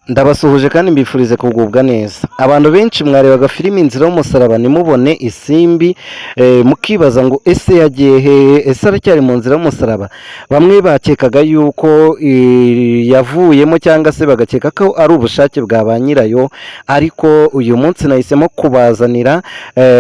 Ndabasuhuje kandi mbifurize kugubwa neza. Abantu benshi mwarebaga filime Inzira y'umusaraba nimubone isimbi mukibaza ngo ese yagiye hehe, ese aracyari mu nzira y'umusaraba. Bamwe bakekaga yuko yavuyemo cyangwa se bagakeka ko ari ubushake bwa ba nyirayo, ariko uyu munsi nahisemo kubazanira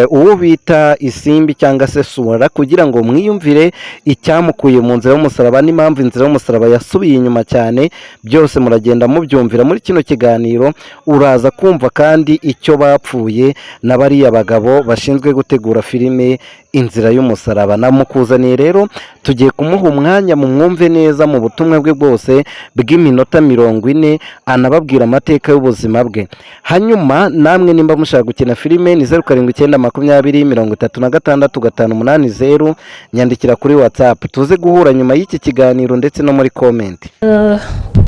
uwo bita isimbi cyangwa se sura kugira ngo mwiyumvire icyamukuye mu nzira y'umusaraba n'impamvu inzira y'umusaraba yasubiye inyuma cyane. Byose muragenda mubyumvira muri kino kiganiro, uraza kumva kandi icyo bapfuye na bariya bagabo bashinzwe gutegura filime Inzira y'umusaraba. Namukuzaniye rero, tugiye kumuha umwanya mu mwumve neza mu butumwa bwe bwose bw'iminota 40 anababwira amateka y'ubuzima bwe. Hanyuma namwe nimba mushaka gukina filime ni 079020365880 nyandikira kuri WhatsApp tuze guhura nyuma y'iki kiganiro ndetse no muri comment.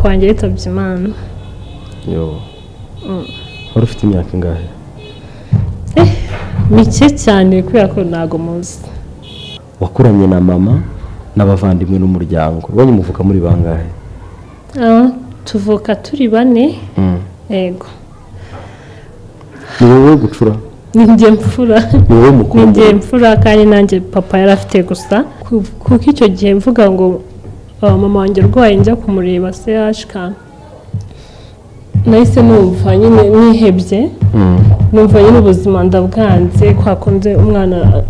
Wanjye yitabye Imana. Yo. Wari ufite imyaka ingahe? Mike cyane kubera ko ntago muzi. Wakuranye na mama n'abavandimwe n'umuryango. Ubonye muvuka muri bangahe? Tuvuka turi 4. Yego. Ni wowe gucura? Ninjye mfura. Ni wowe mukuru? Ninjye mfura kandi nanjye papa yarafite gusa. Kuko icyo gihe mvuga ngo mama wanjye rwaye njya kumureba se yashika. Nahise numva nyine nihebye. Numva nyine ubuzima ndabwanze kwakunze umwana.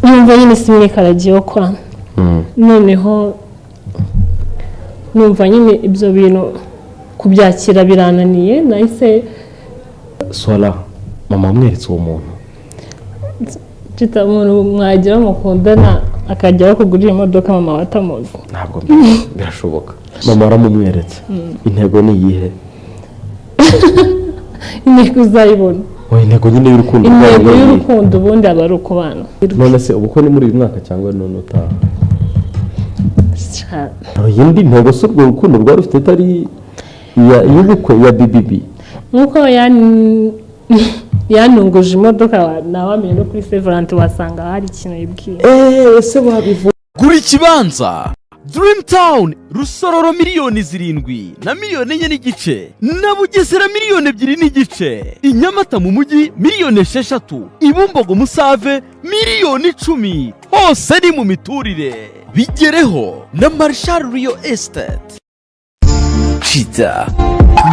Numva nyine simwe karagiye kwa. Noneho numva nyine ibyo bintu kubyakira birananiye. Nahise Swala mama mweretse uwo muntu. Cita umuntu mwagira mukundana akajya kugurira imodoka mama watamuzi. Ntabwo birashoboka. Mama aramumweretse. Intego ni iyihe? Intego uzayibona. Intego nyine y'urukundo. Intego y'urukundo ubundi aba ari ukubana. None se ubuko ni muri uyu mwaka cyangwa none utaha? Yindi ntego se urwo rukundo rwari rufite atari y'ubukwe ya BBB. Nkuko yanunguje imodoka nawamenye no kuri Severant wasanga hari ikintu yibwiye. Ese wabivuga. Gura ikibanza Dream Town Rusororo miliyoni 7 na miliyoni 4 n'igice na Bugesera miliyoni 2 n'igice, Inyamata mu mujyi miliyoni 6, Ibumbogo Musave miliyoni 10, hose ni mu miturire. Bigereho na Marshall Real Estate. Cheetah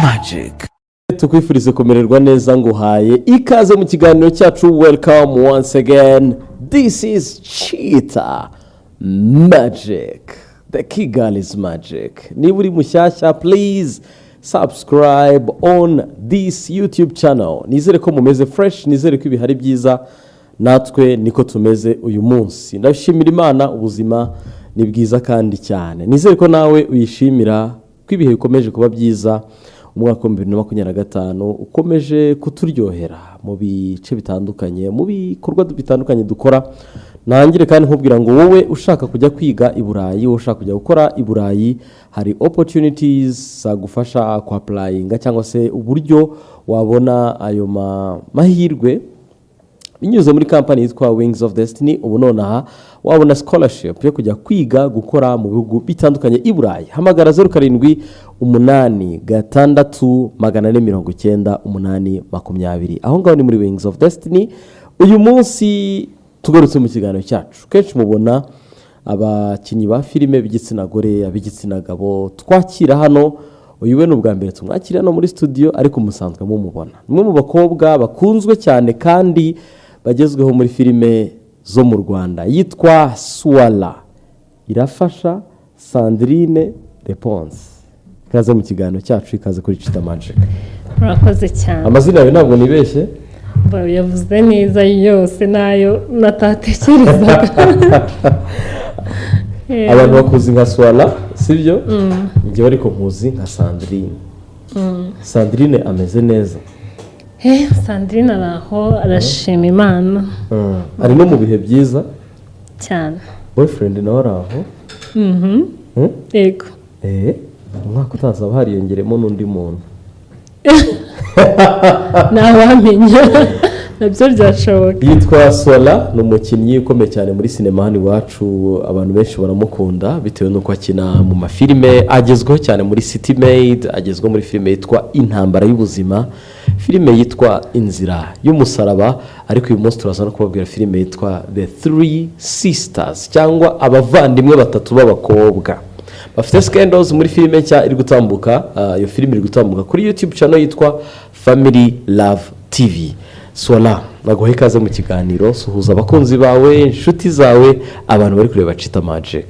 Magic. Tukwifurize kumererwa neza nguhaye ikaze mu kiganiro cyacu. Welcome once again. This is Cheetah Magic. The Kigali's Magic. Niba uri mushyashya, please subscribe on this YouTube channel. Nizere ko mumeze fresh, nizere ko ibihari byiza, natwe niko tumeze uyu munsi. Ndashimira Imana, ubuzima ni bwiza kandi cyane. Nizere ko nawe uyishimira ko ibihe bikomeje kuba byiza. Umwaka wa 2025 ukomeje kuturyohera mu bice bitandukanye, mu bikorwa bitandukanye dukora. Nangire kandi nkubwira ngo wowe ushaka kujya kwiga i Burayi, wowe ushaka kujya gukora i Burayi, hari opportunities zagufasha ku applying cyangwa se uburyo wabona ayo mahirwe binyuze muri company yitwa Wings of Destiny. Ubu nonaha wabona scholarship yo kujya kwiga gukora mu bihugu bitandukanye i Burayi. Hamagara 0786490820. Aho ngaho ni muri Wings of Destiny. Uyu munsi tugarutse mu kiganiro cyacu. Kenshi mubona abakinyi ba filime b'igitsina gore, ab'igitsina gabo twakira hano. Uyu we n'ubwa mbere tumwakira hano muri studio, ariko musanzwe mumubona nimwe mu bakobwa bakunzwe cyane kandi bagezweho muri filime zo mu Rwanda. Yitwa Swala Irafasha Sandrine Réponse. Ikaze mu kiganiro cyacu, ikaze kuri Cheetah Magic. Murakoze cyane. Amazina yawe ntabwo nibeshye? Yavuze neza yose nayo natatekerezaga. Abantu bakuzi nka Swala, sibyo? Njye ariko nkuzi nka Sandrine. Sandrine ameze neza? Sandrine araho arashima Imana. Ari no mu bihe byiza cyane. Boyfriend nawe araho? Yego. Umwaka utazaba hariyongeremo n'undi muntu. Ntawamenya. nabyo byashoboka. yitwa Swala, ni umukinnyi ukomeye cyane muri sinema hano iwacu, abantu benshi baramukunda bitewe n'uko akina mu mafilime agezweho cyane muri City Maid, agezweho muri filime yitwa Intambara y'Ubuzima, filime yitwa Inzira y'Umusaraba, ariko uyu munsi turaza no kubabwira filime yitwa The Three Sisters cyangwa abavandimwe batatu b'abakobwa. Bafite scandals muri filime nshya iri gutambuka, iyo filime iri gutambuka kuri YouTube channel yitwa Family Love TV. Swala, naguha ikaze mu kiganiro, suhuza abakunzi bawe, inshuti zawe, abantu bari kureba Cheetah Magic.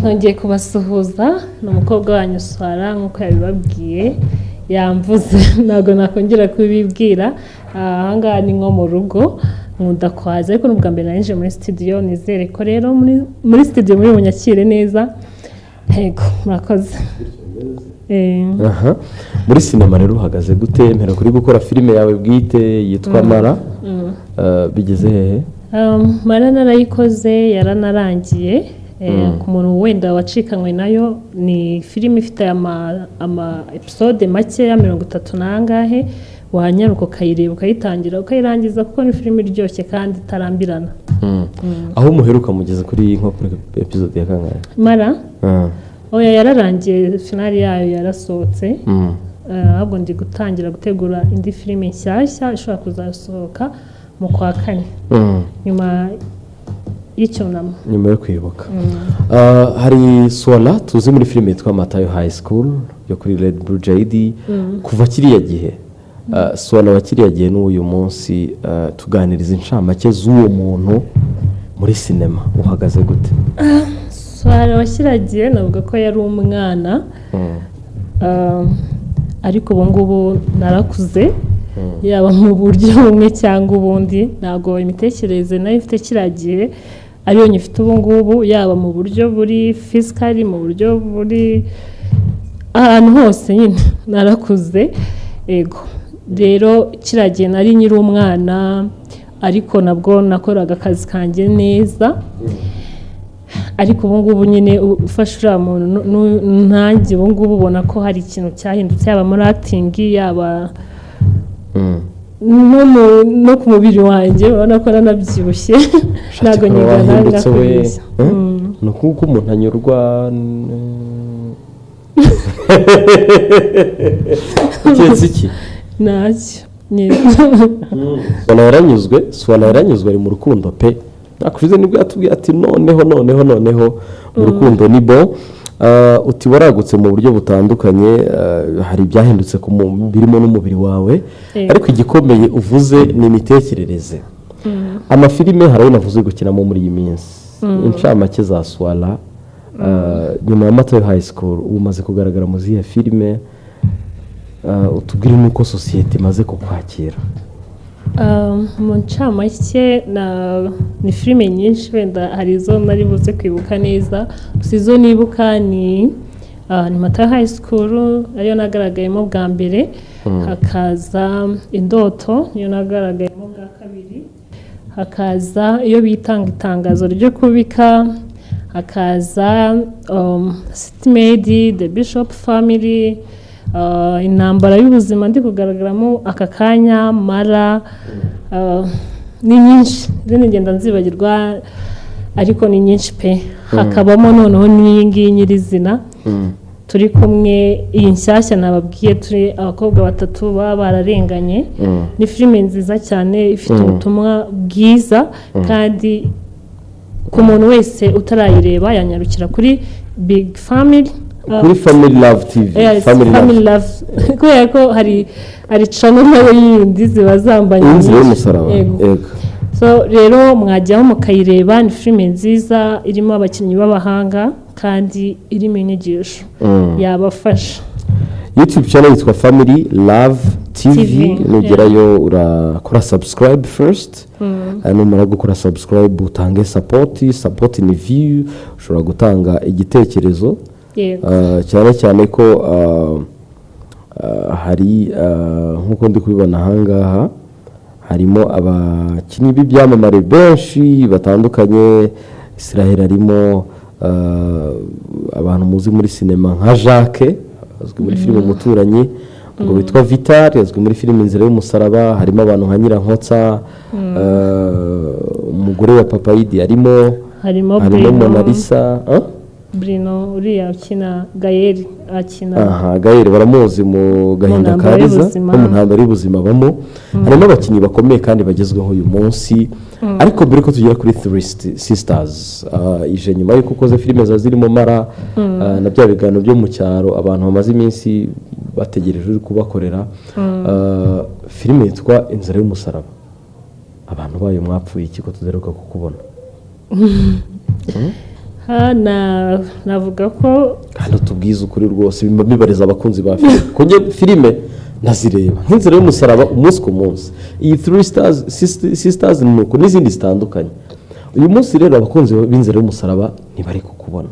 Nongeye kubasuhuza, ni umukobwa wanyu Swala nk'uko yabibabwiye, yamvuze ntabwo nakongera kubibwira. Ahangaha ni nko mu rugo nkunda kwaza, ariko n'ubwa mbere narinje muri studio, nizere ko rero muri studio muri bunyakire neza. Yego, murakoze. Muri sinema rero uhagaze gute? Mpera kuri gukora filime yawe bwite yitwa Mara, bigeze hehe? Mara narayikoze, yaranarangiye. Ku muntu wenda wacikanywe nayo, ni filime ifite ama episode make ya 30 nangahe, wanyaruka ukayireba ukayitangira ukayirangiza, kuko ni filime iryoshye kandi itarambirana. Aho muheruka mugeze kuri nko kuri episode ya kangahe? Mara oya yararangiye, finali yayo yarasohotse. Ahubwo ndi gutangira gutegura indi filime nshyashya ishobora kuzasohoka mu kwa 4 nyuma y'icyunamo, nyuma yo kwibuka. Hari Swala tuzi muri filime yitwa Matayo High School yo kuri Red Blue JD. Kuva kiriya gihe Swala wa kiriya gihe n'uyu munsi, tuganiriza inshamake z'uwo muntu muri sinema, uhagaze gute? Swala wakiragiye navuga ko yari umwana, ariko ubu ngubu narakuze, yaba mu buryo bumwe cyangwa ubundi. Ntabwo imitekerereze nayo ifite kiragiye ariyo nyifite ubu ngubu, yaba mu buryo buri physically, mu buryo buri ahantu hose nyine narakuze. Ego rero kiragiye nari nyiri umwana, ariko nabwo nakoraga akazi kanjye neza. Ariko ubu ngubu nyine ufashe uriya muntu ntange, ubu ngubu ubona ko hari ikintu cyahindutse, yaba muri acting, yaba no ku mubiri wanjye urabona ko nanabyibushye. Ntabwo nyigana ngakubeshya. Ni ukuvuga umuntu anyurwa iketse iki? Ntacyo. Swala yaranyuzwe ari mu rukundo pe. Nakushize nibwo yatubwiye ati noneho mu rukundo ni bo. Uti waragutse mu buryo butandukanye, hari ibyahindutse birimo n'umubiri wawe, ariko igikomeye uvuze ni imitekerereze. Amafilime hari ayo navuze gukinamo muri iyi minsi, inshamake za Swala. Nyuma ya Matayo High School umaze kugaragara mu zihe filime? Utubwire nuko sosiyete imaze kukwakira. Mu ncamake ni filime nyinshi, wenda hari izo nari buze kwibuka neza. Gusa izo nibuka ni Matayo High School, ariyo nagaragayemo bwa mbere. Hakaza Indoto, niyo nagaragayemo bwa kabiri. Hakaza iyo bitanga itangazo ryo kubika. Hakaza City Maid, The Bishop Family, Intambara y'Ubuzima ndi kugaragaramo aka kanya, Mara. Ni nyinshi zindi ngenda nzibagirwa, ariko ni nyinshi pe. Hakabamo noneho n'iyi ngiyi nyirizina turi kumwe, iyi nshyashya nababwiye, turi abakobwa batatu baba bararenganye. Ni filime nziza cyane ifite ubutumwa bwiza, kandi ku muntu wese utarayireba yanyarukira kuri Big Family, kuri Family Love TV. Family Love kubera ko hari channel nayo yindi ziba zambanye Inzira y'Umusaraba. So rero mwajyaho mukayireba, ni filime nziza irimo abakinnyi b'abahanga kandi irimo inyigisho yabafasha. YouTube channel yitwa Family Love TV. Nugerayo urakora subscribe first, numara gukora subscribe utange support ni view, ushobora gutanga igitekerezo. cyane ko hari nk'uko ndi kubibona ahangaha harimo abakinnyi b'ibyamamare benshi batandukanye. Israel harimo abantu muzi muri sinema nka Jacques azwi muri filime Umuturanyi, ngo witwa Vital yazwi muri filime Inzira y'umusaraba, harimo abantu nka Nyirankotsa, umugore wa Papayidi harimo Mona Lisa, Bruno uriya akina Gaël akina Gaël baramuzi mu Gahinda Kariza no mu Ntambara y'Ubuzima bamo. Harimo abakinnyi bakomeye kandi bagezweho uyu munsi. Ariko mbere ko tugera kuri Three Sisters, ije nyuma y'uko ukoze filime zirimo Mara na bya biganiro byo mu cyaro abantu bamaze iminsi bategereje uri kubakorera, filime yitwa Inzira y'umusaraba. Abantu bayo mwapfuye iki ko tuzeruka kukubona? navuga ko kandi tubwiza ukuri rwose bibariza abakunzi ba filime konye filime nazireba nk'Inzira y'umusaraba umunsi ku munsi. Iyi Three Sisters nuko n'izindi zitandukanye. Uyu munsi rero abakunzi b'Inzira y'umusaraba ntibari kukubona,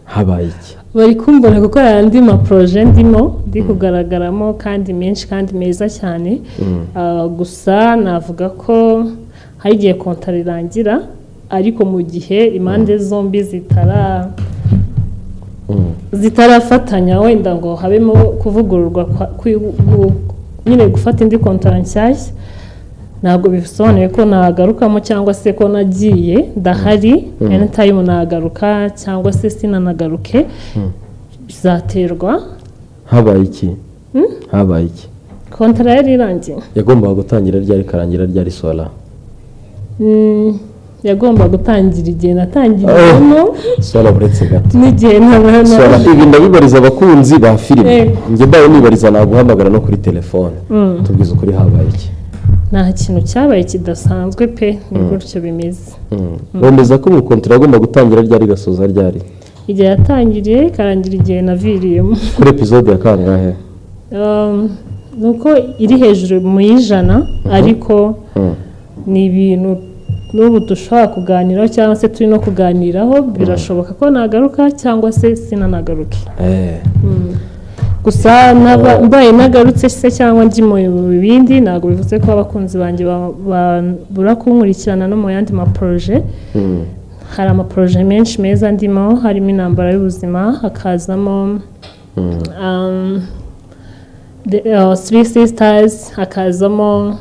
habaye iki? bari kumbona kuko hari andi maproje ndimo ndi kugaragaramo kandi menshi kandi meza cyane. Gusa navuga ko hari igihe kontara irangira, ariko mu gihe impande zombi zitarafatanya wenda ngo habemo kuvugururwa nyine gufata indi kontara nshyashya, ntabwo bisobanuye ko nagarukamo cyangwa se ko nagiye ndahari anytime nagaruka cyangwa se sinanagaruke, bizaterwa. Habaye iki? Habaye iki? Kontara yari irangiye, yagombaga gutangira ryari karangira ryari Sola? yagomba gutangira igihe natangiriyemo Sola buretse gato n'igihe ntabona. Sola ibi ndabibariza abakunzi ba filime, njye mbaye nibariza naguhamagara no kuri telefone. Tubwiza ukuri habaye iki? Nta kintu cyabaye kidasanzwe pe, ni gutyo bimeze. Bemeza ko mu kontara agomba gutangira ryari gasoza ryari? Igihe yatangiriye ikarangira igihe naviriyemo. Kuri episode ya kangahe? Nuko iri hejuru mu 100, ariko ni ibintu n'ubu dushobora kuganiraho cyangwa se turi no kuganiraho. Birashoboka ko nagaruka cyangwa se sinanagaruke. Gusa mbaye nagarutse se cyangwa ndi mu bindi, ntabwo bivuze ko abakunzi banjye babura kunkurikirana no mu yandi maproje. Hari amaproje menshi meza ndimo, harimo Intambara y'Ubuzima, hakazamo Three Sisters, hakazamo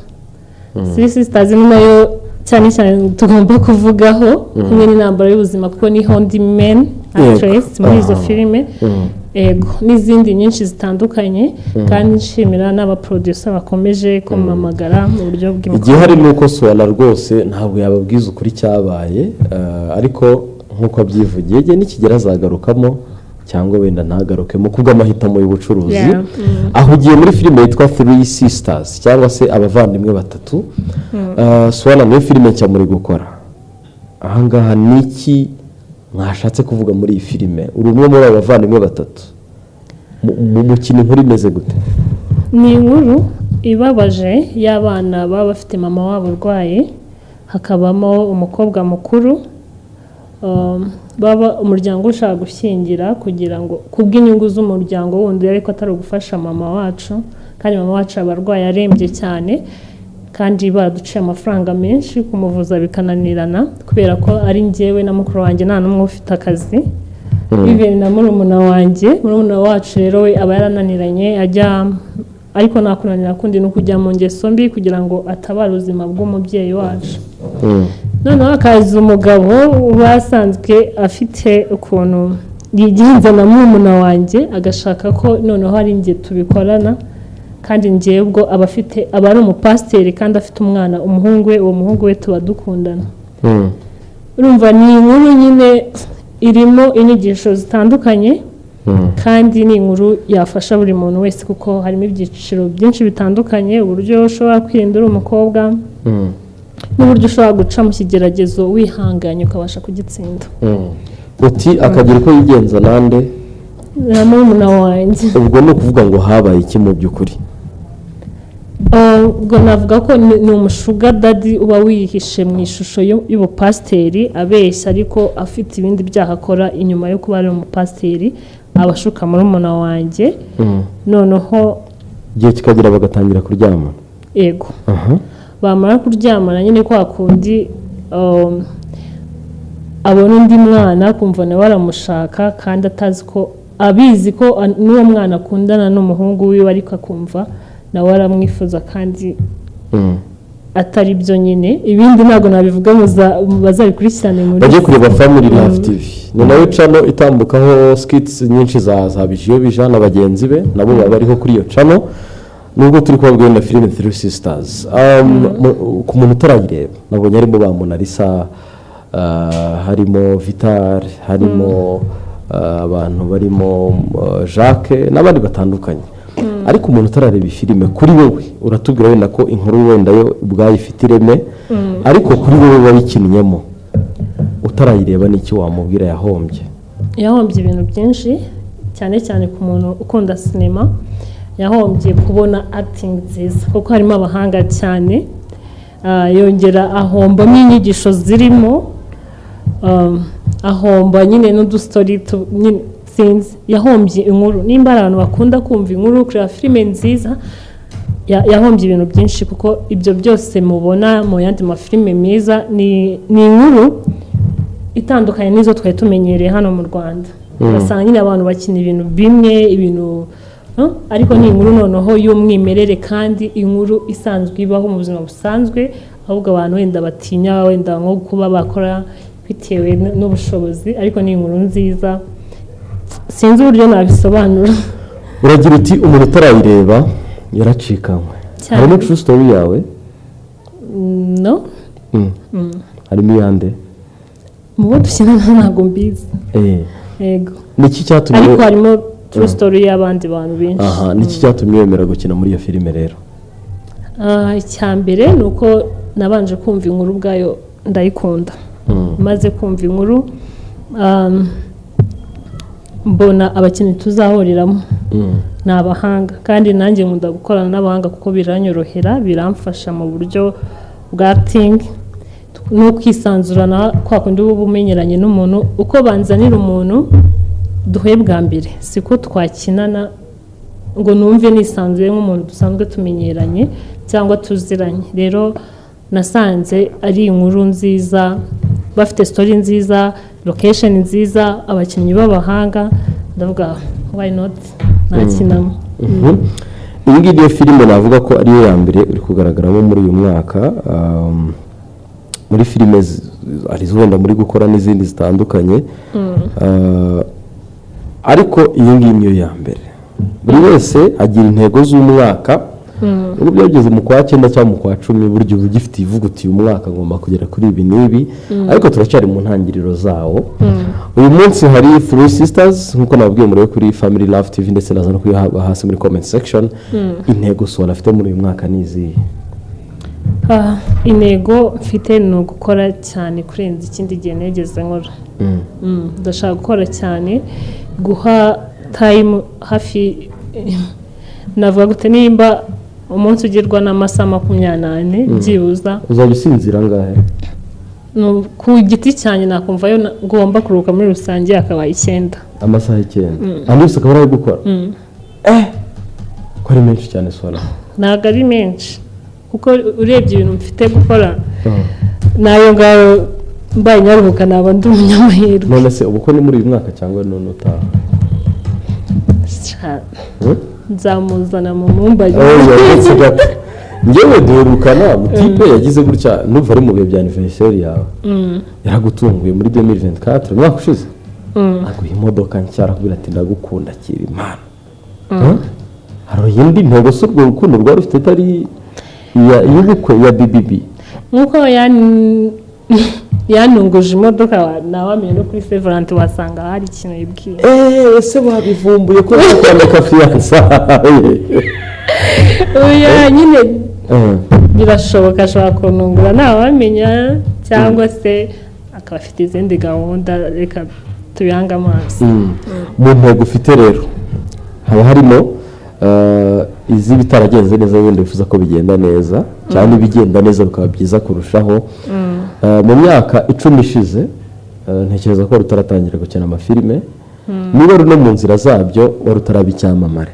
Three Sisters ni nayo cyane cyane tugomba kuvugaho kumwe n'Intambara y'Ubuzima kuko niho ndi main actress muri izo filime. N'izindi nyinshi zitandukanye, kandi nshimira n'abaproducer bakomeje kumamagara mu buryo bw'imikoro. Igihe hari nuko Sola rwose ntabwo yababwiza ukuri cyabaye, ariko nkuko abyivugiye igihe nikigera azagarukamo cyangwa wenda ntagarukemo kubw'amahitamo y'ubucuruzi. Aho ugiye muri filime yitwa Three Sisters cyangwa se abavandimwe batatu. Sola niyo filime nshya muri gukora. Ahangaha niki mwashatse kuvuga muri iyi filime? Uri umwe muri abavandimwe batatu, mu mukino inkuru imeze gute? Ni inkuru ibabaje y'abana baba bafite mama wabo urwaye, hakabamo umukobwa mukuru, baba umuryango ushaka gushyingira kugira ngo kubw'inyungu z'umuryango wundi, ariko atari ugufasha mama wacu, kandi mama wacu abarwaye arembye cyane, kandi baraduciye amafaranga menshi kumuvuza bikananirana kubera ko ari njyewe na mukuru wanjye nta n'umwe ufite akazi. Bibere na murumuna wanjye, murumuna wacu rero we aba yarananiranye ajya, ariko nakunanira kundi no kujya mu ngeso mbi kugira ngo atabare ubuzima bw'umubyeyi wacu. Noneho hakaza umugabo basanzwe afite ukuntu yigenza na murumuna wanjye, agashaka ko noneho ari njye tubikorana, kandi njyewe ubwo aba ari umupasiteri kandi afite umwana, umuhungu we, uwo muhungu we tuba dukundana. Urumva ni inkuru nyine irimo inyigisho zitandukanye, kandi ni inkuru yafasha buri muntu wese kuko harimo ibyiciro byinshi bitandukanye, uburyo ushobora kwirinda uri umukobwa n'uburyo ushobora guca mu kigeragezo wihanganye ukabasha kugitsinda. Uti akagira uko yigenza nande? Na murumuna wanjye. Ubwo ni ukuvuga ngo habaye iki mu by'ukuri? Ubwo navuga ko ni umushuga dadi uba wihishe mu ishusho y'ubupasiteri abeshya, ariko afite ibindi byaha akora inyuma yo kuba ari umupasiteri, abashuka murumuna wanjye. Noneho igihe kikagira bagatangira kuryama. Yego. Bamara kuryamana nyine kwa kundi abona undi mwana kumva nawe aramushaka kandi atazi ko abizi ko n'uwo mwana akundana n'umuhungu wiwe ariko akumva nawe aramwifuza kandi atari byo nyine ibindi ntabwo nabivuga bazabikurikirane muri bajye kureba Family Life TV ni nayo channel itambukaho skits nyinshi za Bijiyo Bija na bagenzi be nabo baba bariho kuri iyo channel nubwo turi kubabwira na film Three Sisters ku muntu utarayireba nabonye harimo ba Mona Lisa harimo Vital harimo abantu barimo Jacques n'abandi batandukanye ariko umuntu utarareba filime kuri wowe uratubwira wenda ko inkuru wenda yo ubwayo ifite ireme ariko kuri wowe wayikinnyemo utarayireba n'iki wamubwira yahombye ibintu byinshi cyane cyane ku muntu ukunda sinema yahombye kubona acting nziza kuko harimo abahanga cyane yongera ahombamo inyigisho zirimo ahomba nyine n'udustori nyine sinzi yahombye inkuru nimba abantu bakunda kumva inkuru kureba filime nziza yahombye ibintu byinshi kuko ibyo byose mubona mu yandi mafilime meza ni inkuru itandukanye n'izo twari tumenyereye hano mu Rwanda ugasanga nyine abantu bakina ibintu bimwe ibintu ariko ni inkuru noneho y'umwimerere kandi inkuru isanzwe ibaho mu buzima busanzwe ahubwo abantu wenda batinya wenda nko kuba bakora bitewe n'ubushobozi ariko ni inkuru nziza sinzi uburyo nabisobanura uragira uti umuntu utarayireba yaracikanywe harimo true story yawe no harimo iyande mu bo dukina ntabwo mbizi yego niki cyatumye ariko harimo true story y'abandi bantu benshi niki cyatumye wemera gukina muri iyo filime rero icyambere ni uko nabanje kumva inkuru ubwayo ndayikunda maze kumva inkuru mbona abakinnyi tuzahuriramo ni abahanga kandi nanjye nkunda gukorana n'abahanga kuko biranyorohera biramfasha mu buryo bwa acting no kwisanzurana kwa kundi uba umenyeranye n'umuntu uko banzanira umuntu duhuye bwa mbere siko twakinana ngo numve nisanzuye nk'umuntu dusanzwe tumenyeranye cyangwa tuziranye rero nasanze ari inkuru nziza bafite story nziza location nziza abakinnyi b'abahanga ndavuga why not nakinamo iyi ngiyi niyo filime navuga ko ariyo ya mbere uri kugaragaramo muri uyu mwaka muri filime arizo wenda muri gukora n'izindi zitandukanye ariko iyi ngiyi niyo ya mbere buri wese agira intego z'umwaka nubwo byageze mu kwa 9 cyangwa mu kwa 10 buryo ugifite ivugutiye umwaka ngomba kugera kuri ibi n'ibi ariko turacyari mu ntangiriro zawo uyu munsi hari Three Sisters nkuko nababwiye muri kuri Family Life TV ndetse naza no kuyihaba hasi muri comment section intego Swala afite muri uyu mwaka nizi intego mfite ni ugukora cyane kurenza ikindi gihe negeze nkora ndashaka gukora cyane guha time hafi navuga gute nimba umunsi ugirwa n'amasaha 24 byibuza uzabisinzira ngahe ku giti cyane nakumva yo ngomba kuruka muri rusange akabaye 9 amasaha 9 andi usaka bari gukora ko ari menshi cyane Swala ntago ari menshi kuko urebye ibintu mfite gukora nayo ngaho mbaye nyaruhuka naba ndi umunyamahirwe none se ubu ko ni muri uyu mwaka cyangwa none utaha nzamuzana mu mumbaye ngewe duherukana mutipe yagize gutya nuva ari mu bihe bya anniversaire yawe yaragutunguye muri 2024 mwaka ushize aguha imodoka nshya arakubwira ati ndagukunda kiri imana hari iyindi ntego s'urwo rukundo rwari ufite atari y'ubukwe ya BBB nkuko yanunguje imodoka nawamenye no kuri Severant wasanga hari ikintu yibwiye ese babivumbuye ko yakwandika fiança oya nyine birashoboka ashobora kunungura ntawamenya cyangwa se akaba afite izindi gahunda reka tuyanga amaso mu ntego ufite rero haba harimo izi bitaragenze neza wenda bifuza ko bigenda neza cyane bigenda neza bikaba byiza kurushaho mu myaka 10 ishize ntekereza ko rutaratangira gukina amafilime niba runo mu nzira zabyo warutaraba icyamamare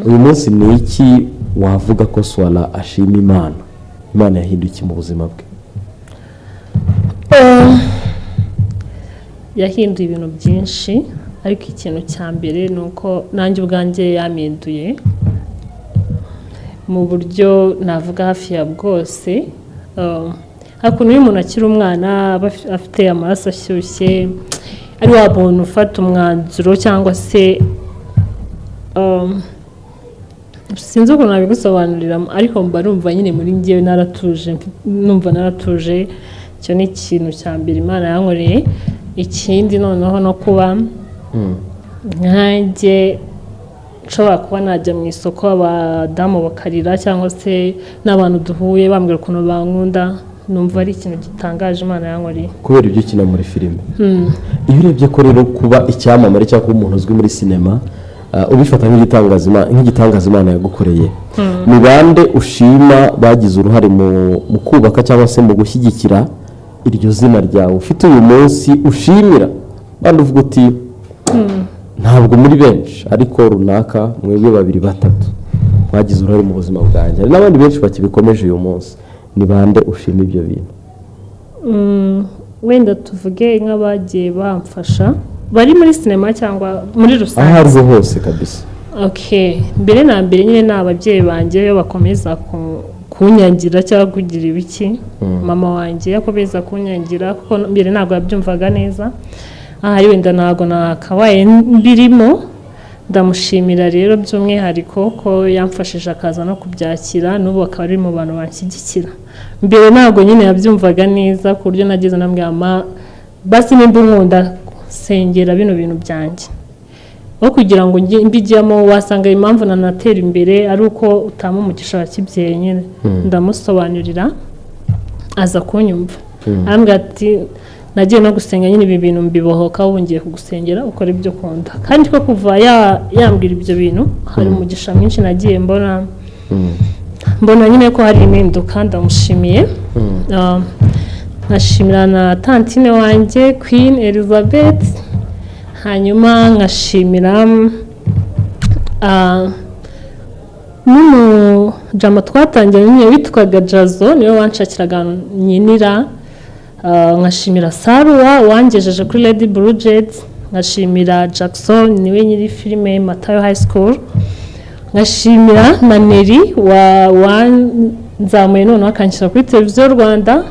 uyu munsi ni iki wavuga ko Swala ashima Imana yahinduye iki mu buzima bwe yahinduye ibintu byinshi ariko ikintu cya mbere ni uko nanjye ubwanjye yampinduye mu buryo navuga hafi ya bwose. Hakuno iyo umuntu akiri umwana aba afite amaraso ashyushye, ari wa muntu ufata umwanzuro cyangwa se sinzi ukuntu nabigusobanurira, ariko mba numva nyine muri njyewe naratuje, numva naratuje. Icyo ni ikintu cya mbere Imana yankoreye. Ikindi noneho no kuba nkanjye nshobora kuba najya mu isoko abadamu bakarira cyangwa se n'abantu duhuye bambwira ukuntu bankunda, numva ari ikintu gitangaje Imana yankoreye kubera ibyo ukina muri filime. Iyo urebye ko rero kuba icyamamare cyangwa kuba umuntu uzwi muri sinema ubifata nk'igitangaza Imana yagukoreye, ni bande ushima bagize uruhare mu kubaka cyangwa se mu gushyigikira iryo zina ryawe ufite uyu munsi ushimira, kandi uvuga uti ntabwo muri benshi ariko runaka mwebwe 2-3 bagize uruhare mu buzima bwanjye, hari n'abandi benshi bakibikomeje uyu munsi, ni bande ushima ibyo bintu? Wenda tuvuge nk'abagiye bamfasha bari muri sinema cyangwa muri rusange? Aho ariho hose kabisa. Okay, mbere na mbere nyine ni ababyeyi banjye yo bakomeza kunyangira cyangwa kugira ibiki. Mama wanjye yakomeza kunyangira kuko mbere ntabwo yabyumvaga neza, ahari wenda ntabwo nakabaye mbirimo. Ndamushimira rero by'umwihariko ko yamfashije akaza no kubyakira, n'ubu akaba ari mu bantu banshyigikira. Mbere ntabwo nyine yabyumvaga neza ku buryo nageze namwama basi nimba nkunda sengera bino bintu byanjye, aho kugira ngo mbijyamo wasanga impamvu nanatera imbere ari uko utama umugisha wa kibyeyi nyine. Ndamusobanurira aza kunyumva, arambwira ati nagiye no gusenga nyine ibi bintu mbibohoka, ubu ngiye kugusengera ukora ibyo ukunda. Kandi ko kuva yambwira ibyo bintu hari umugisha mwinshi nagiye mbona nyine ko hari impinduka. Ndamushimiye. Nkashimira na tantine wanjye Queen Elizabeth, hanyuma nkashimira n'umujama twatangiye nyine witwaga Jazo, niwe wanshakiraga nyinira. Nkashimira Sarua wangejeje kuri Lady Blue Jet, nkashimira Jackson niwe nyiri filime Matayo High School, nkashimira na Neri wanzamuye none akanshyira kuri televiziyo Rwanda,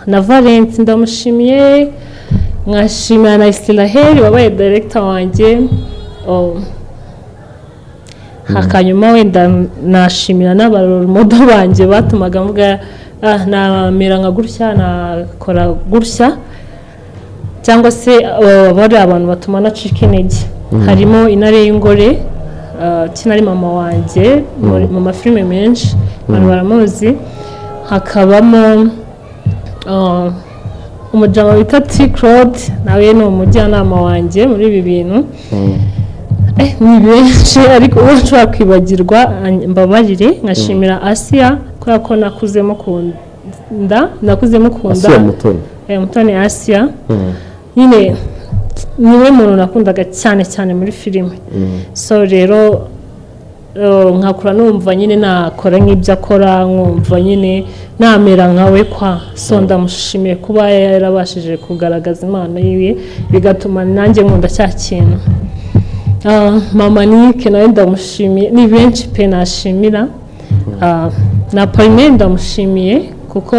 na Valence ndamushimiye. Nkashimira na Israel wabaye director wanjye. Hakanyuma wenda nashimira n'abaroro modo banjye batumaga mvuga namera nka gutya, nakora gutya, cyangwa se bari abantu batuma nacika intege. Harimo Intare y'Ingore kinari mama wanjye mu mafilime menshi abantu baramuzi. Hakabamo umujama wita T Claude, nawe ni umujyanama wanjye muri ibi bintu. Ni benshi ariko uwo nshobora kwibagirwa mbabarire. Nkashimira Asia kubera ko nakuzemo kunda Mutoni Asia, nyine niwe muntu nakundaga cyane muri filime. So rero nkakura numva nyine nakora nk'ibyo akora, nkumva nyine namera nkawe kwa. So ndamushimiye kuba yarabashije kugaragaza impano yiwe bigatuma nanjye nkunda cya kintu. Mama Nike nawe ndamushimiye, ni benshi pe nashimira. Na Pauline ndamushimiye kuko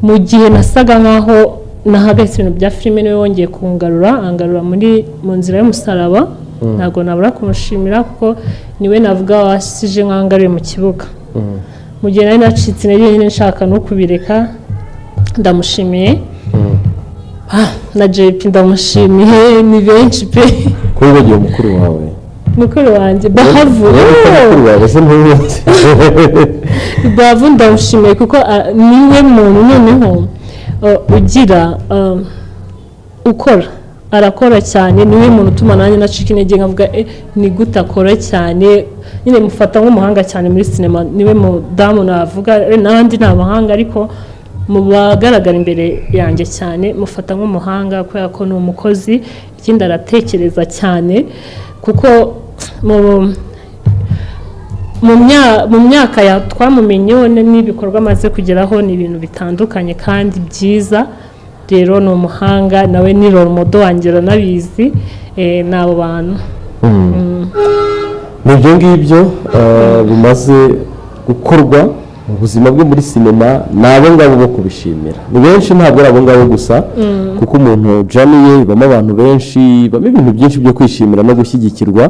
mu gihe nasaga nkaho nahagaze ibintu bya filime niwe wongeye angarura mu nzira y'umusaraba. Ntabwo nabura kumushimira kuko niwe navuga wasije nkangariye mu kibuga. Mu gihe nari nacitse intege nyine nshaka no kubireka, ndamushimiye. Na JP ndamushimiye, ni benshi pe. Ko wibagiwe mukuru wawe? Mukuru wanjye Bahavu. Bahavu ndamushimiye kuko niwe muntu noneho ugira arakora cyane, niwe muntu utuma nanjye nacika intege nkavuga ni gute akora cyane. Nyine mufata nk'umuhanga cyane muri sinema, niwe mudamu navuga, n'abandi ni abahanga ariko mu bagaragara imbere yanjye cyane mufata nk'umuhanga kubera ko ni umukozi. Ikindi aratekereza cyane kuko mu myaka twamumenyeho n'ibikorwa amaze kugeraho ni ibintu bitandukanye kandi byiza. rero ni umuhanga nawe ni role model wanjye uranabizi ni abo bantu ni ibyo ngibyo bimaze gukorwa mu buzima bwe muri sinema ni abo ngabo bo kubishimira ni benshi ntabwo ari abo ngabo gusa kuko umuntu janiye ibamo abantu benshi ibamo ibintu byinshi byo kwishimira no gushyigikirwa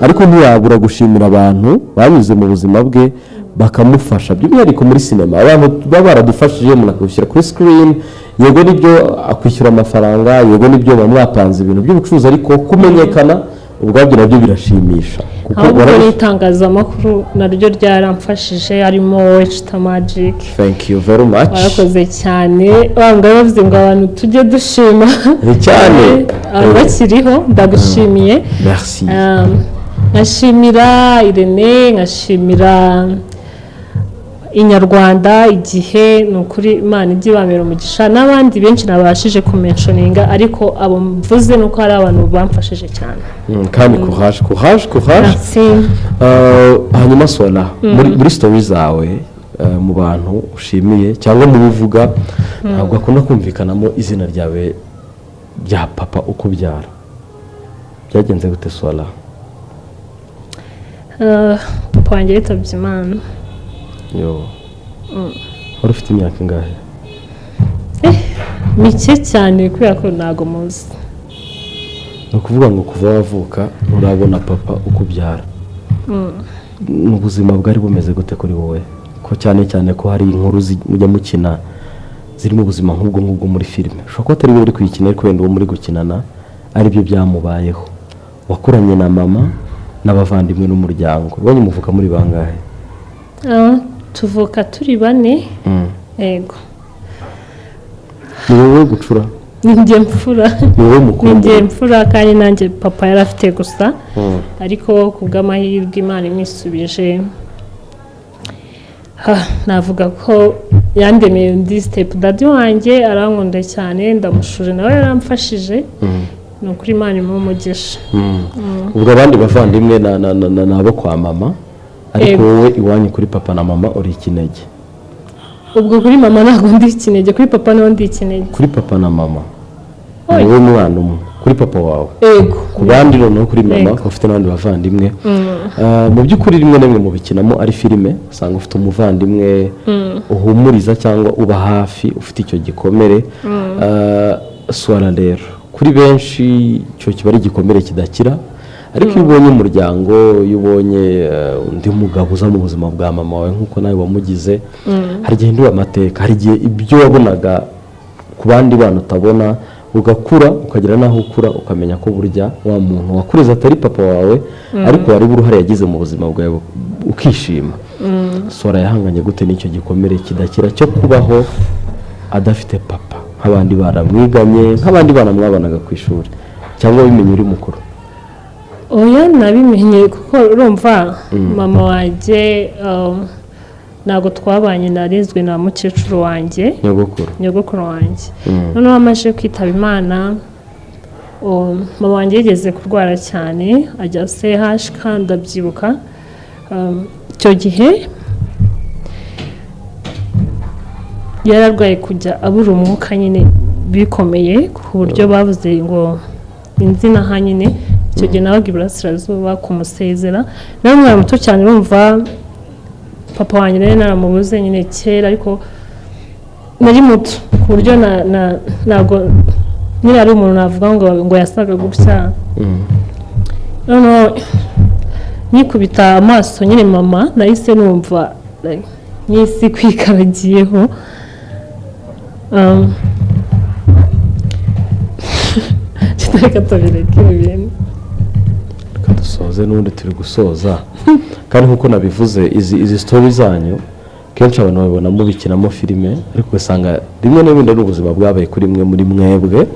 ariko ntiyabura gushimira abantu banyuze mu buzima bwe bakamufasha by'umwihariko muri sinema abantu baba baradufashije umuntu akabishyira kuri sikirini yego nibyo akwishyura amafaranga yego nibyo bamwapanze ibintu by'ubucuruzi ariko kumenyekana ubwabyo nabyo birashimisha ahubwo n'itangazamakuru naryo ryaramfashije harimo Wechita Magic. Thank you very much. Barakoze cyane banga bavuze ngo abantu tujye dushima cyane bakiriho ndagushimiye. Merci. Nkashimira Irene nkashimira Inyarwanda Igihe ni ukuri Imana ijye ibamera umugisha n'abandi benshi nabashije kumentioninga ariko abo mvuze nuko hari abantu bamfashije cyane kandi courage hanyuma Sola muri story zawe mu bantu ushimiye cyangwa mu bivuga ntabwo akunda kumvikanamo izina ryawe rya papa ukubyara byagenze gute Sola? Papa wanjye yitabye Imana. wari ufite imyaka ingahe? Mike cyane kubera ko ntago muzi. ni ukuvuga ngo kuva wavuka urabona papa ukubyara mu buzima bwari bumeze gute kuri wowe ko cyane cyane ko hari inkuru mujya mukina ziri mu buzima nk'ubwo muri filime ushobora kuba atari wowe uri kuyikina ariko wenda uwo muri gukinana aribyo byamubayeho wakuranye na mama n'abavandimwe n'umuryango ubonye muvuka muri bangahe? Tuvuka turi 4 yego. Ni wowe gucura? Ninjye mfura. Ni wowe mukuru? Ninjye mfura kandi nanjye papa yari afite gusa ariko kubw'amahirwe Imana imwisubije navuga ko yandemeye undi step. Daddy wanjye arankunda cyane ndamushuje nawe yaramfashije ni ukuri Imana imumugisha. Ubwo abandi bavandimwe nabo kwa mama ariko wowe iwanyu kuri papa na mama uri ikinege? Ubwo kuri mama ntabwo ndi ikinege kuri papa naho ndi ikinege. Kuri papa na mama wowe mwana umwe kuri papa wawe? Yego. Ku bandi noneho kuri mama ufite n'abandi bavandimwe mu by'ukuri rimwe na rimwe mu bikinamo ari filime usanga ufite umuvandimwe uhumuriza cyangwa uba hafi ufite icyo gikomere. Sola rero kuri benshi icyo kiba ari igikomere kidakira ariko iyo ubonye umuryango iyo ubonye undi mugabo uza mu buzima bwa mama wawe nk'uko nawe wamugize hari igihe hinduye amateka hari igihe ibyo wabonaga ku bandi bana utabona ugakura ukagera n'aho ukura ukamenya ko burya wa muntu wakureze atari papa wawe ariko wari uruhare yagize mu buzima bwawe ukishima. Sola yahanganye gute n'icyo gikomere kidakira cyo kubaho adafite papa nk'abandi bana mwiganye nk'abandi bana mwabanaga ku ishuri cyangwa bimenye uri mukuru? Oya nabimenye kuko urumva mama wanjye ntago twabanye narizwe na mukecuru wanjye nyogokuru wanjye noneho amaze kwitaba Imana mama wanjye yigeze kurwara cyane ajya CH kandi ndabyibuka icyo gihe yararwaye kujya abura umwuka nyine bikomeye ku buryo bavuze ngo inzina ha nyine icyo gihe nabaga Iburasirazuba kumusezera nawe mwana muto cyane urumva papa wanjye rero naramubuze nyine kera ariko nari muto ku buryo ntabwo nyine ari umuntu navuga ngo yasaga gutya. Noneho nikubita amaso nyine mama nahise numva n'isi kwikaragiyeho reka tubireke ibintu dusoze n'ubundi turi gusoza kandi nk'uko nabivuze izi story zanyu kenshi abantu babibona mubikinamo filime ariko ugasanga rimwe na rimwe n'ubuzima bwabaye kuri mwe muri mwebwe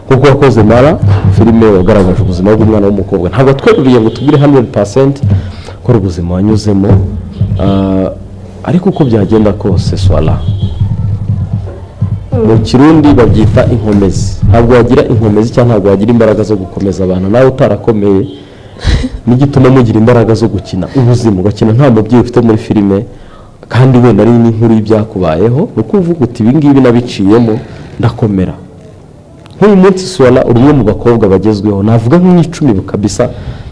kuko wakoze Mara filime wagaragaje ubuzima bw'umwana w'umukobwa ntabwo tweruriye ngo tubwire 100% ko ubuzima wanyuzemo ariko uko byagenda kose Sola mu Kirundi babyita inkomezi ntabwo wagira inkomezi cyangwa ntabwo wagira imbaraga zo gukomeza abantu nawe utarakomeye n'igituma mugira imbaraga zo gukina ubuzima ugakina nta mubyeyi ufite muri filime kandi wenda ari n'inkuru y'ibyakubayeho uko uvuga uti ibi ngibi nabiciyemo ndakomera nk'uyu munsi Swala uri umwe mu bakobwa bagezweho navuga nk'icumi kabisa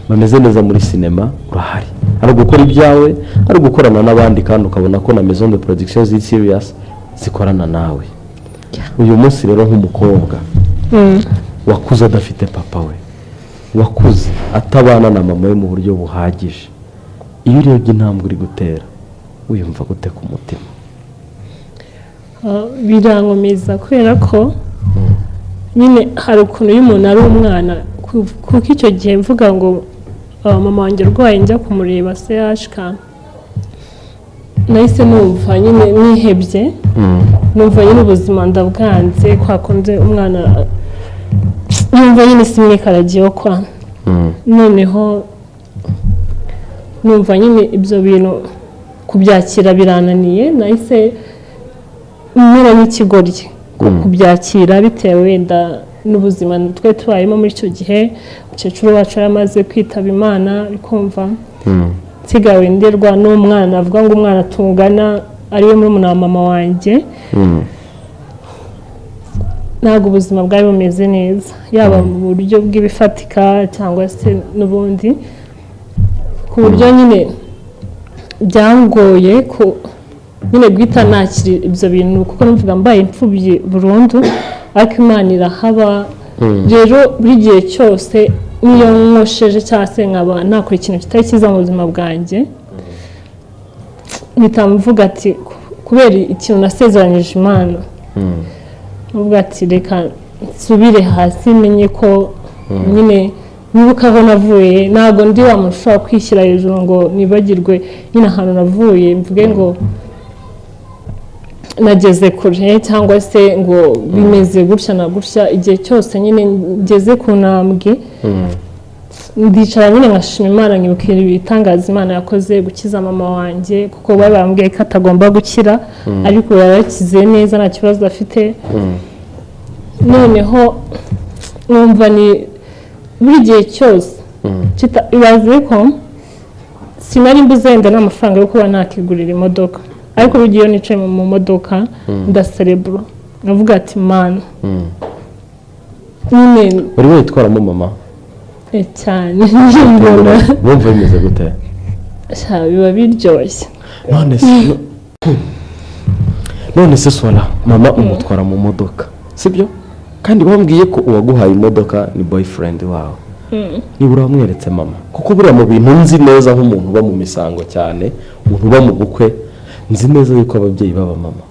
bameze neza muri sinema urahari ari gukora ibyawe ari gukorana n'abandi kandi ukabona ko na maison de production ziri serious zikorana nawe uyu munsi rero nk'umukobwa wakuze adafite papa we wakuze atabana na mama we mu buryo buhagije iyo urebye intambwe uri gutera wiyumva gute ku mutima? Birankomeza kubera ko nyine hari ukuntu iyo umuntu ari umwana kuko icyo gihe mvuga ngo mama wanjye urwaye njya kumureba CHK nahise numva nyine nihebye numva nyine ubuzima ndabwanze kwa kundi umwana numva nyine simwikaragiyeho kwa noneho numva nyine ibyo bintu kubyakira birananiye nahise mera n'ikigoryi kubyakira bitewe wenda n'ubuzima twe tubayemo muri icyo gihe umukecuru wacu yaramaze kwitaba Imana bikumva nsigaye nderwa n'umwana avuga ngo umwana tungana ariwe murumuna wa mama wanjye ntabwo ubuzima bwari bumeze neza yaba mu buryo bw'ibifatika cyangwa se n'ubundi ku buryo nyine byangoye ko nyine guhita nakira ibyo bintu kuko numvaga mbaye imfubyi burundu ariko Imana irahaba rero buri gihe cyose niyo nkosheje cyangwa se nkaba nakora ikintu kitari cyiza mu buzima bwanjye mpita mvuga ati kubera ikintu nasezeranyije Imana mvuga ati reka nsubire hasi menye ko nyine nibuka aho navuye ntabwo ndi wa muntu ushobora kwishyira hejuru ngo nibagirwe nyine ahantu navuye mvuge ngo nageze kure cyangwa se ngo bimeze gutya na gutya igihe cyose nyine ngeze ku ntambwe ndicara nyine nkashima Imana nkibukira ibitangaza Imana yakoze gukiza mama wanjye kuko bari bambwiye ko atagomba gukira ariko yarakize neza nta kibazo afite noneho numva ni buri gihe cyose ibaze ko sinari mbuze wenda n'amafaranga yo kuba nakigurira imodoka ariko buri gihe iyo nicaye mu modoka ndaserebura navuga ati Mana nyine wari witwaramo mama cyane mbona wumva bimeze gute? biba biryoshye none se Swala mama umutwara mu modoka sibyo kandi bambwiye ko uwaguhaye imodoka ni boyfriend wawe nibura wamweretse mama kuko buriya mu bintu nzi neza nk'umuntu uba mu misango cyane umuntu uba mu bukwe nzi neza yuko ababyeyi baba mama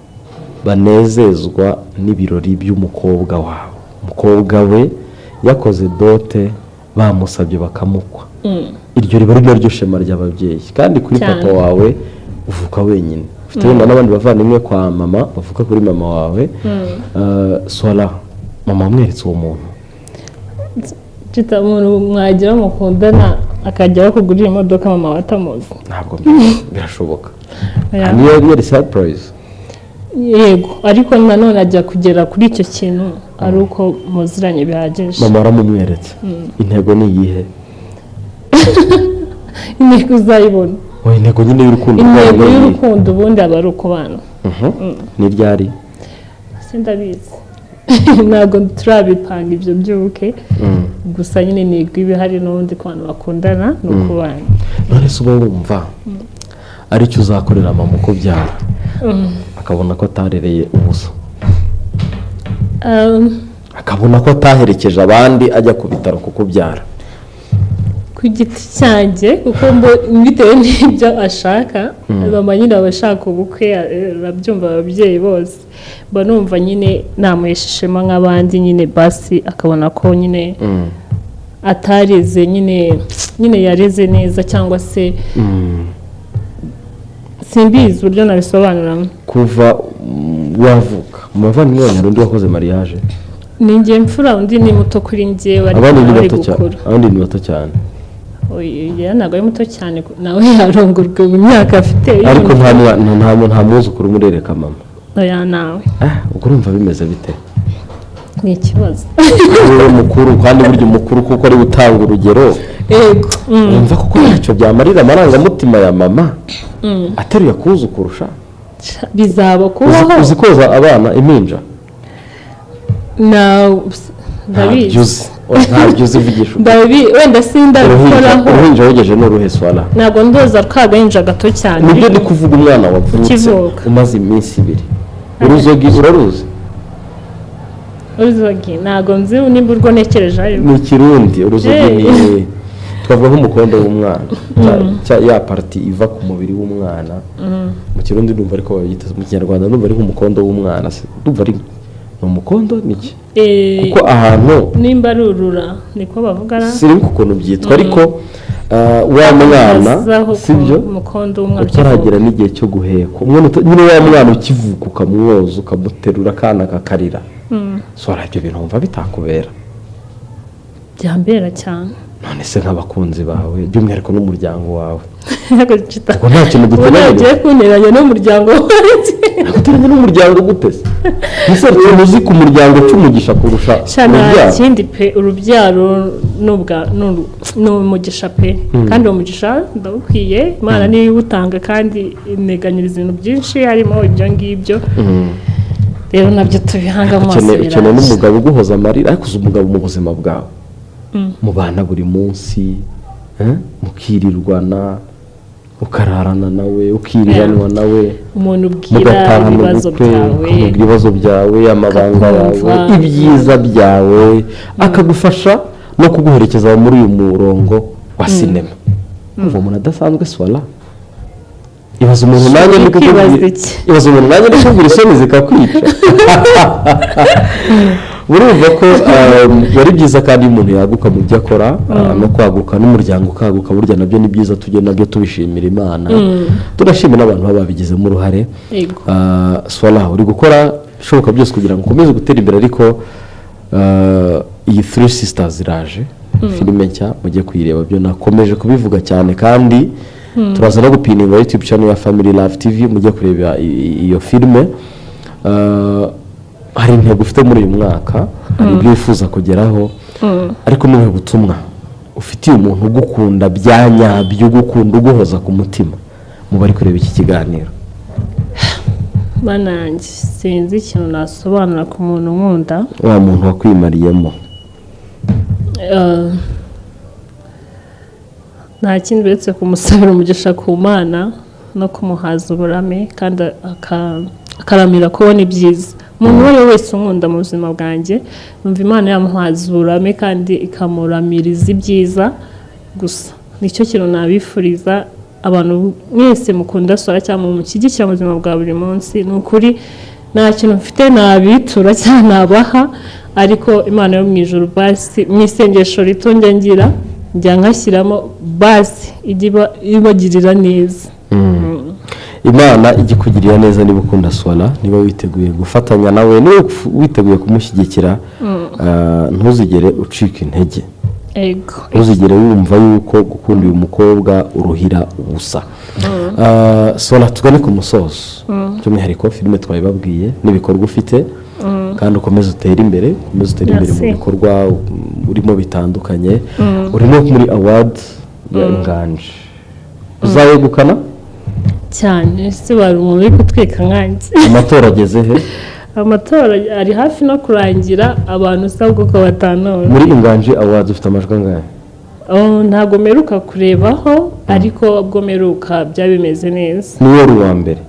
banezezwa n'ibirori by'umukobwa wawe umukobwa we yakoze dote bamusabye bakamukwa iryo riba ari naryo shema ry'ababyeyi kandi kuri papa wawe uvuka wenyine ufite n'abandi bavandimwe kwa mama bavuka kuri mama wawe Swala mama amweretse uwo muntu umuntu mwagira mukundana akajya bakugurira imodoka mama watamuzi ntabwo birashoboka niyo yari surprise yego ariko nanone ajya kugera kuri icyo kintu ari uko muziranye bihagije mama aramumweretse intego ni iyihe? intego uzayibona intego nyine y'urukundo intego y'urukundo ubundi aba ari ukubana ni ryari? sindabizi ntabwo turabipanga ibyo by'ubuke gusa nyine intego iba ihari n'ubundi ku bantu bakundana ni ukubana none se uba wumva aricyo uzakorera mama uko byara akabona ko atarereye ubusa akabona ko ataherekeje abandi ajya ku bitaro kuko byara ku giti cyanjye kuko bitewe n'ibyo ashaka mama nyine aba ashaka ubukwe arabyumva ababyeyi bose mba numva nyine namuhesha ishema nk'abandi nyine basi akabona ko nyine atareze nyine yareze neza cyangwa se simbizi uburyo nabisobanuramo kuva wavuka mu bavandimwe wanyu undi wakoze mariage ni njye mfura undi ni muto kuri njyewe abandi ni bato cyane oya ntabwo ari muto cyane nawe yarongorwa mu myaka afite ariko nta mwuzukuru umurereka mama oya nawe ubwo urumva bimeze bite? ni ikibazo wowe mukuru kandi burya umukuru kuko ari utanga urugero yego wumva kuko ntacyo byamarira amarangamutima ya mama ateruye akuzi kurusha bizaba kubaho uzi koza abana impinja ndabizi ntabyo uzivugisha wenda sindabikoraho uruhinja wogeje n'uruhe swala ntabwo ndoza kagahinja gato cyane nibyo ndi kuvuga umwana wavutse umaze iminsi 2 uruzogi uraruzi uruzogi ntabwo nzi nimba urwo ntekereje ariko ni ikirundi uruzogi ni twavuga nk'umukondo w'umwana ya parti iva ku mubiri w'umwana mu kirundi ndumva ariko babyita mu kinyarwanda ndumva ari nk'umukondo w'umwana ndumva ari umukondo niki kuko ahantu nimba rurura niko bavuga siri ukuntu byitwa ariko wa mwana sibyo umukondo w'umwana utaragera n'igihe cyo guheka nyine wa mwana ukivuka ukamwoza ukamuterura kana kakarira so ibyo bintu wumva bitakubera byambera cyane none se nk'abakunzi bawe by'umwihariko n'umuryango wawe ubwo nta kintu duteganya ugiye kunteranya n'umuryango wanjye guteranya n'umuryango gute se ese uzi ku muryango cy'umugisha kurusha urubyaro ikindi pe urubyaro ni umugisha pe kandi uwo mugisha ndawukwiye Imana niyo iwutanga kandi integanyiriza ibintu byinshi harimo ibyo ngibyo rero nabyo tubihanga amaso biraje ukeneye n'umugabo uguhoza amarira ariko uzi umugabo mu buzima bwawe mubana buri munsi mukirirwana ukararana nawe ukiriranwa nawe umuntu ubwira ibibazo byawe amabanga yawe ibyiza byawe akagufasha no kuguherekeza muri uyu murongo wa sinema uwo muntu adasanzwe swala ibaza umuntu nanjye ndi kukubwira isoni zikakwica urumva ko bari byiza kandi umuntu yaguka mu byo akora no kwaguka n'umuryango ukaguka burya nabyo ni byiza tujye nabyo tubishimira Imana turashimira n'abantu babigizemo uruhare swala uri gukora bishoboka byose kugira ngo ukomeze gutera imbere ariko iyi Three Sisters iraje filime nshya mujye kuyireba byo nakomeje kubivuga cyane kandi turaza no gupininga YouTube channel ya Family Love TV mujye kureba iyo filime hari intego ufite muri uyu mwaka hari ibyo wifuza kugeraho ariko n'ubuhe butumwa ufitiye umuntu ugukunda byanyabyo ugukunda uguhoza ku mutima mu bari kureba iki kiganiro bananjye sinzi ikintu nasobanura ku muntu nkunda wa muntu wakwimariyemo nta kindi uretse kumusabira umugisha ku Mana no kumuhaza uburame kandi akaramira kubona ibyiza umuntu uwo ari we wese unkunda mu buzima bwanjye numva Imana yamuhaza uburame kandi ikamuramiriza ibyiza gusa nicyo kintu nabifuriza abantu mwese mukunda sora cyangwa mukigikira mu buzima bwa buri munsi ni ukuri nta kintu mfite nabitura cyangwa nabaha ariko Imana yo mu ijuru basi mu isengesho rito ngira njya nkashyiramo basi ibagirira neza Imana igikugirira neza niba ukunda swala niba witeguye gufatanya nawe niba witeguye kumushyigikira ntuzigere ucika intege ntuzigere wumva yuko gukunda uyu mukobwa uruhira ubusa swala tugane ku musozo by'umwihariko filime twabibabwiye n'ibikorwa ufite kandi ukomeze utere imbere mu bikorwa urimo bitandukanye urimo muri award ya Inganji uzayegukana cyane se bari umuntu uri kutwika nkanjye amatora ageze he amatora ari hafi no kurangira abantu usabwa ko batanora muri Inganji awards ufite amajwi angahe ntabwo meruka kurebaho ariko ubwo meruka byabimeze neza niyo uri wa mbere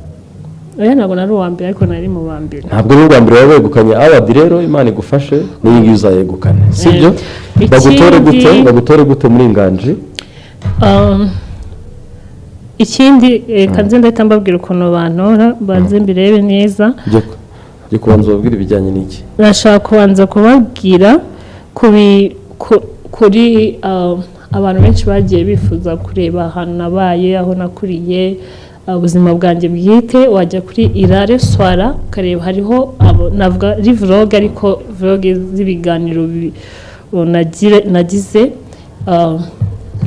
oya ntabwo nari uwa mbere ariko nari mu wa mbere ntabwo uri uwa mbere wabegukanye award rero Imana igufashe niyo ngiyo uzayegukane sibyo bagutore gute muri Inganji ikindi kanze ndahita mbabwira ukuntu bantora banze mbirebe neza jye kubanza babwira ibijyanye n'iki nashaka kubanza kubabwira kuri abantu benshi bagiye bifuza kureba ahantu nabaye aho nakuriye ubuzima bwanjye bwite wajya kuri Irare Swara ukareba hariho navuga ari vlog ariko vlog z'ibiganiro nagize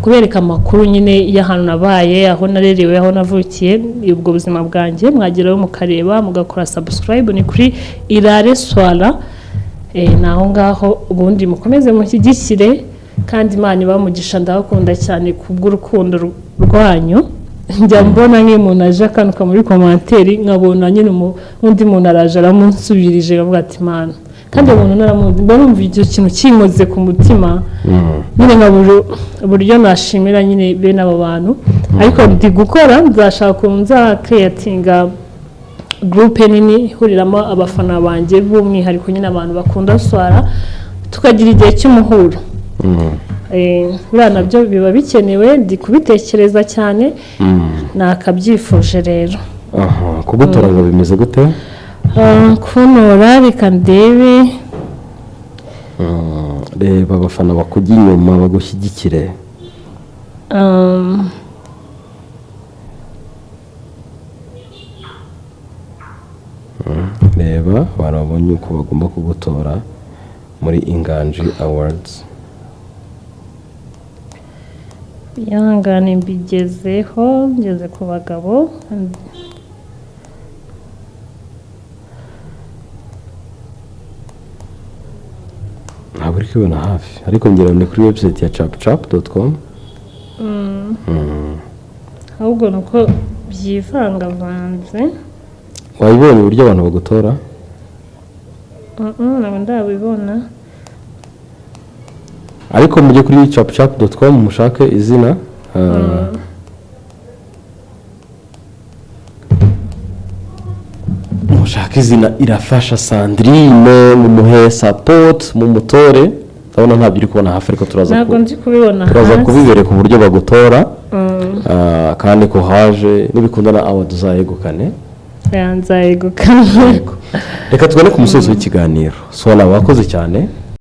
kubereka amakuru nyine y'ahantu nabaye aho narerewe aho navukiye ubwo buzima bwanjye mwageraho mukareba mugakora subscribe ni kuri Irare Swara naho ngaho ubundi mukomeze mushyigikire kandi Imana ibamugisha ndabakunda cyane kubw'urukundo rwanyu njya mbona nk'umuntu aje akanuka muri komanteri nkabona nyine undi muntu araje aramunsubirije avuga ati Imana kandi umuntu naramuzi mba numva icyo kintu kinkoze ku mutima nyine nkabura uburyo nashimira nyine bene abo bantu ariko ndi gukora nzashaka ukuntu nzakreatinga gurupe nini ihuriramo abafana banjye b'umwihariko nyine abantu bakunda swara tukagira igihe cy'umuhuro buriya nabyo biba bikenewe ndi kubitekereza cyane nakabyifuje rero kugutora ngo bimeze gute kuntora reka ndebe reba abafana bakujya inyuma bagushyigikire reba barabonye uko bagomba kugutora muri Inganji Awards ihangane mbigezeho ngeze ku bagabo ntabwo uri kubibona hafi ariko ngira ni kuri website ya chapchap.com ahubwo ni uko byivangavanze wabibonye uburyo abantu bagutora ntabwo ndabibona ariko mujye kuri chapchap.com mushake izina mushake izina Irafasha Sandrine mumuhe support mumutore ndabona ntabyo uri kubona hafi ariko ntabwo ndi kubibona turaza kubibereka uburyo bagutora kandi ko haje n'ibikundana award uzayegukane nzayegukana reka tugane ku musozi w'ikiganiro sona wakoze cyane